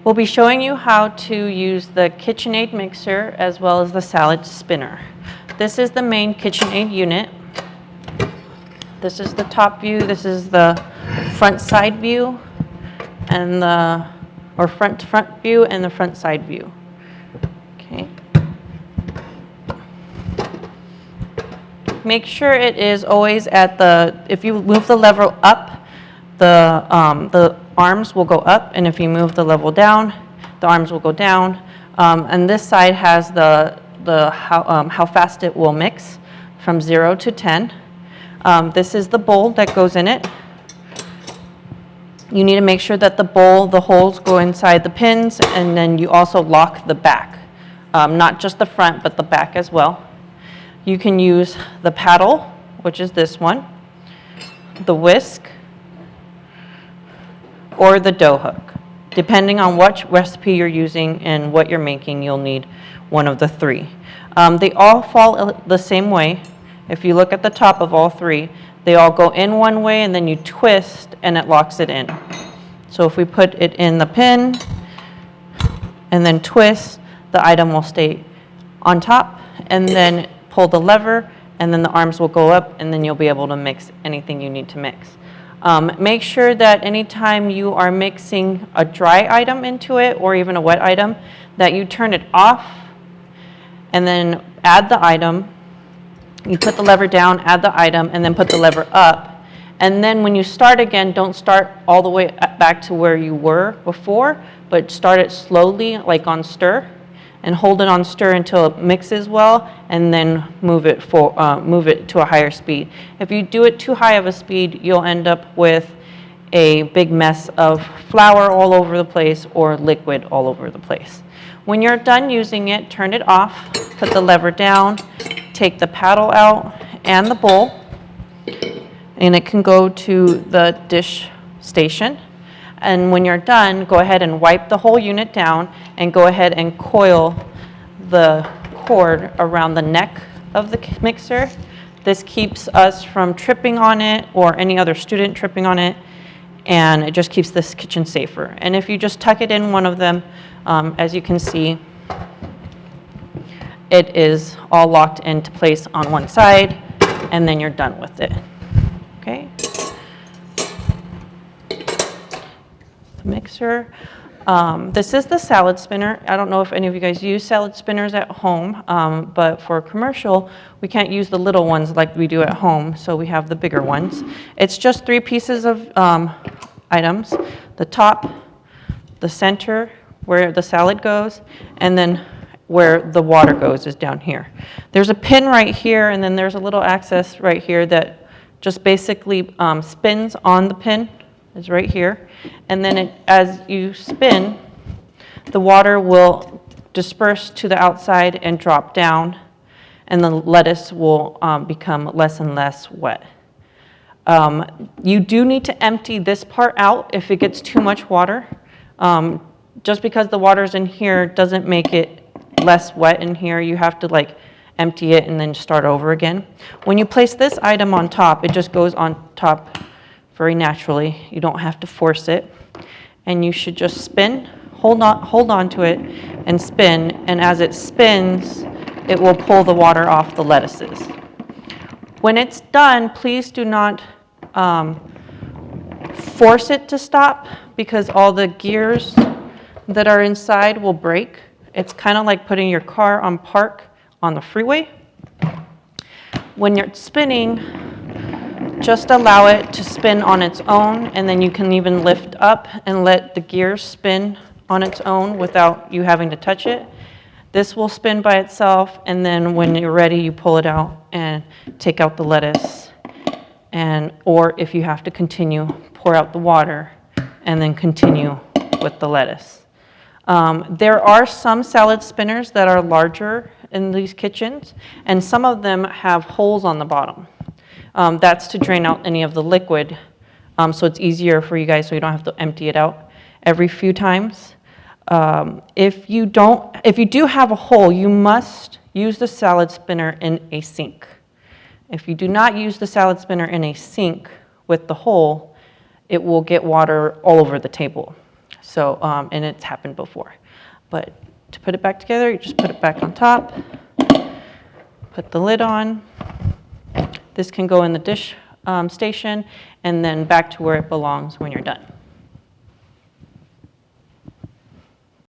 We'll be showing you how to use the KitchenAid mixer as well as the salad spinner. This is the main KitchenAid unit. This is the top view, this is the front side view, and front view and the front side view. Okay. Make sure it is always at if you move the lever up, the arms will go up, and if you move the level down, the arms will go down. And this side has how fast it will mix from 0 to 10. This is the bowl that goes in it. You need to make sure that the holes go inside the pins, and then you also lock the back. Not just the front, but the back as well. You can use the paddle, which is this one, the whisk, or the dough hook. Depending on what recipe you're using and what you're making, you'll need one of the three. They all fall the same way. If you look at the top of all three, they all go in one way and then you twist and it locks it in. So if we put it in the pin and then twist, the item will stay on top, and then pull the lever and then the arms will go up, and then you'll be able to mix anything you need to mix. Make sure that anytime you are mixing a dry item into it or even a wet item, that you turn it off and then add the item. You put the lever down, add the item, and then put the lever up. And then when you start again, don't start all the way back to where you were before, but start it slowly, like on stir, and hold it on stir until it mixes well, and then move it to a higher speed. If you do it too high of a speed, you'll end up with a big mess of flour all over the place or liquid all over the place. When you're done using it, turn it off, put the lever down, take the paddle out and the bowl, and it can go to the dish station. And when you're done, go ahead and wipe the whole unit down and go ahead and coil the cord around the neck of the mixer. This keeps us from tripping on it or any other student tripping on it, and it just keeps this kitchen safer. And if you just tuck it in one of them, as you can see, it is all locked into place on one side, and then you're done with it. Okay? Mixer. This is the salad spinner. I don't know if any of you guys use salad spinners at home, but for commercial, we can't use the little ones like we do at home, so we have the bigger ones. It's just 3 pieces of items: the top, the center, where the salad goes, and then where the water goes is down here. There's a pin right here, and then there's a little access right here that just basically spins on the pin. Is right here, and then as you spin, the water will disperse to the outside and drop down, and the lettuce will become less and less wet. You do need to empty this part out if it gets too much water. Just because the water's in here doesn't make it less wet in here. You have to empty it and then start over again. When you place this item on top, it just goes on top very naturally. You don't have to force it, and you should just spin, hold on to it and spin, and as it spins, it will pull the water off the lettuces. When it's done, please do not force it to stop, because all the gears that are inside will break. It's kind of like putting your car on park on the freeway. When you're spinning, just allow it to spin on its own, and then you can even lift up and let the gears spin on its own without you having to touch it. This will spin by itself, and then when you're ready, you pull it out and take out the lettuce. Or if you have to continue, pour out the water and then continue with the lettuce. There are some salad spinners that are larger in these kitchens, and some of them have holes on the bottom. That's to drain out any of the liquid, so it's easier for you guys, so you don't have to empty it out every few times. If you do have a hole, you must use the salad spinner in a sink. If you do not use the salad spinner in a sink with the hole, it will get water all over the table. So, and it's happened before. But to put it back together, you just put it back on top, put the lid on. This can go in the dish station and then back to where it belongs when you're done.